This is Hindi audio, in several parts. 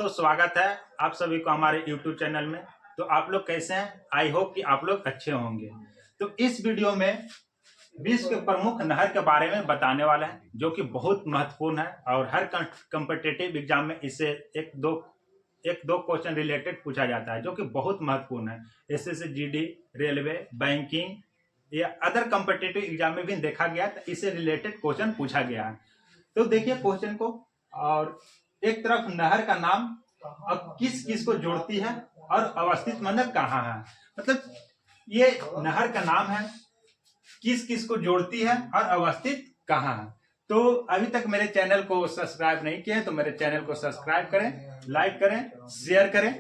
दोस्तों, स्वागत है आप सभी को हमारे YouTube चैनल में। तो आप लोग कैसे हैं? आई होप कि आप लोग अच्छे होंगे। तो इस वीडियो में विश्व के प्रमुख नहर के बारे में बताने वाला है, जो कि बहुत महत्वपूर्ण है और हर कॉम्पिटिटिव एग्जाम में इससे एक दो क्वेश्चन रिलेटेड पूछा जाता है, जो कि बहुत महत्वपूर्ण है। एसएससी, जीडी, रेलवे, बैंकिंग या अदर कॉम्पिटिटिव एग्जाम में भी देखा गया, तो इससे रिलेटेड क्वेश्चन पूछा गया है। तो देखिए क्वेश्चन को। और एक तरफ नहर का नाम और किस किस को जोड़ती है और अवस्थित मतलब कहाँ है। मतलब ये नहर का नाम है, किस किस को जोड़ती है और अवस्थित कहाँ है। तो अभी तक मेरे चैनल को सब्सक्राइब नहीं किया है तो मेरे चैनल को सब्सक्राइब करें, लाइक करें, शेयर करें।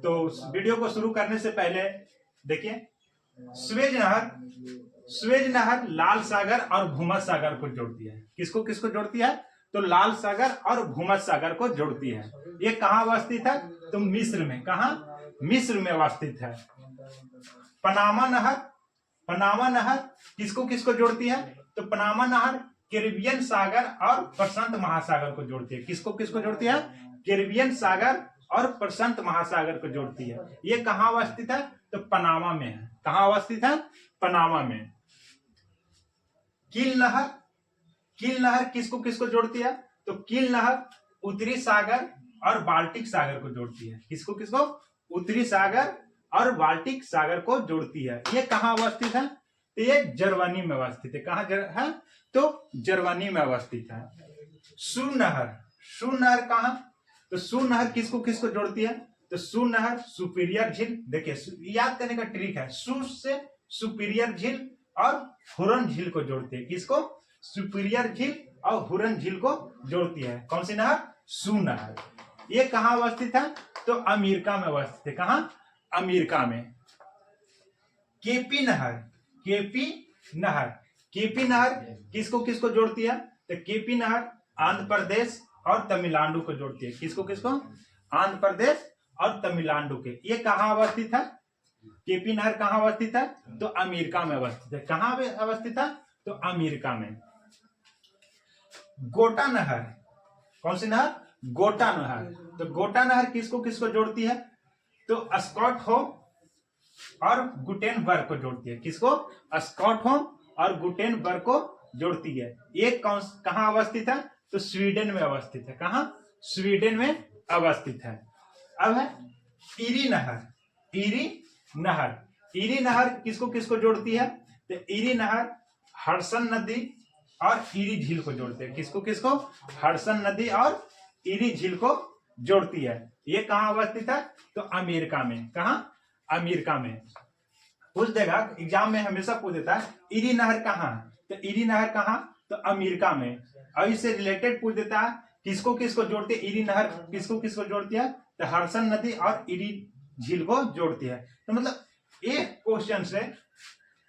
तो वीडियो को शुरू करने से पहले देखिए, स्वेज नहर लाल सागर और भूमध्य सागर को जोड़ती है। किसको किसको जोड़ती है? तो लाल सागर और भूमध्य सागर को जोड़ती है। ये कहाँ अवस्थित है? तो मिस्र में। कहाँ? मिस्र में अवस्थित है। पनामा नहर किसको किसको जोड़ती है? तो पनामा नहर कैरिबियन सागर और प्रशांत महासागर को जोड़ती है। किसको किसको जोड़ती है? कैरिबियन सागर और प्रशांत महासागर को जोड़ती है। ये कहाँ अवस्थित है? तो पनामा में है। कहाँ अवस्थित है? पनामा में। कील नहर किसको किसको जोड़ती है? तो कील नहर उत्तरी सागर और बाल्टिक सागर को जोड़ती है। किसको किसको? उत्तरी सागर और बाल्टिक सागर को जोड़ती है। ये कहाँ अवस्थित है? तो ये जर्मनी में अवस्थित है। कहाँ है? तो जर्मनी में अवस्थित है। सू नहर कहाँ? तो सू नहर किसको किसको जोड़ती है? तो सू नहर सुपीरियर झील। देखिए याद करने का ट्रिक है, सू से सुपीरियर झील और हुरन झील को जोड़ती है। किसको? सुपीरियर झील और हुरन झील को जोड़ती है। कौन सी नहर? सू नहर। ये कहाँ अवस्थित है? तो अमेरिका में अवस्थित है। कहाँ? अमेरिका में। केपी नहर किसको किसको जोड़ती है? तो केपी नहर आंध्र प्रदेश और तमिलनाडु को जोड़ती है। किसको किसको? आंध्र प्रदेश और तमिलनाडु के। ये कहाँ अवस्थित है? केपी नहर कहाँ अवस्थित है? तो अमेरिका में अवस्थित है। कहाँ अवस्थित है? तो अमेरिका में। गोटा नहर, कौन सी नहर? गोटा नहर। तो गोटा नहर किसको किसको जोड़ती है? तो स्कॉटहोम और गुटेनबर्ग को जोड़ती है। किसको? स्कॉटहोम और गुटेनबर्ग को जोड़ती है। ये कहाँ अवस्थित है? तो स्वीडन में अवस्थित है। कहाँ? स्वीडन में अवस्थित है। अब है ईरी नहर किसको किसको जोड़ती है? तो ईरी नहर हडसन नदी और ईरी झील को जोड़ती है। किसको किसको? हडसन नदी और ईरी झील को जोड़ती है। ये कहाँ अवस्थित है? तो अमेरिका में। कहाँ? अमेरिका में। पूछ देगा एग्जाम में, हमेशा पूछ देता है ईरी नहर कहाँ? तो ईरी नहर कहाँ? तो अमेरिका में। और इससे रिलेटेड पूछ देता है किसको किसको जोड़ती है ईरी नहर? किसको किसको जोड़ती है? तो हडसन नदी और ईरी झील को जोड़ती है। तो मतलब एक क्वेश्चन से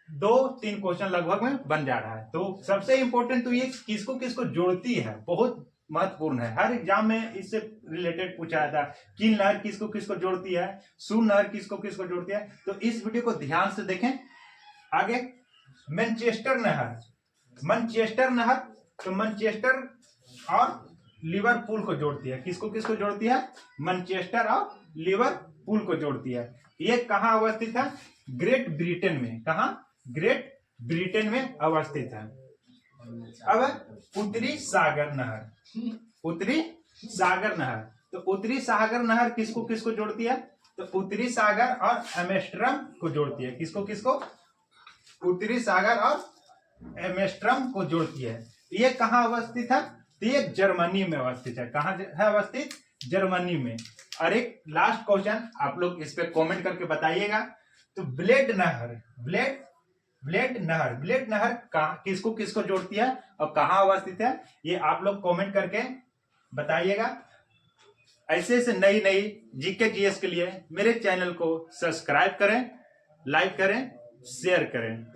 2-3 क्वेश्चन लगभग में बन जा रहा है। तो सबसे इंपॉर्टेंट तो ये किसको किसको जोड़ती है, बहुत महत्वपूर्ण है। हर एग्जाम में इससे रिलेटेड पूछा जाता है। कील नहर किसको किसको जोड़ती है? सू नहर किसको किसको जोड़ती है? तो इस वीडियो को ध्यान से देखें। आगे मैनचेस्टर नहर तो मैनचेस्टर और लिवरपूल को जोड़ती है। किसको किसको जोड़ती है? मैनचेस्टर और लिवरपूल को जोड़ती है। ये कहाँ अवस्थित है? ग्रेट ब्रिटेन में। कहाँ? ग्रेट ब्रिटेन में अवस्थित है। अब उत्तरी सागर नहर तो उत्तरी सागर नहर किसको किसको जोड़ती है? तो उत्तरी सागर और एम्स्टर्डम को जोड़ती है। किसको किसको? उत्तरी सागर और एम्स्टर्डम को जोड़ती है। ये कहाँ अवस्थित है? तो ये जर्मनी में अवस्थित है। कहाँ है अवस्थित? जर्मनी में। और एक लास्ट क्वेश्चन आप लोग इस पे कमेंट करके बताइएगा। तो ब्लेड नहर किसको किसको जोड़ती है और कहाँ अवस्थित है? ये आप लोग कमेंट करके बताइएगा। ऐसे नई जीके जीएस के लिए मेरे चैनल को सब्सक्राइब करें, लाइक करें, शेयर करें।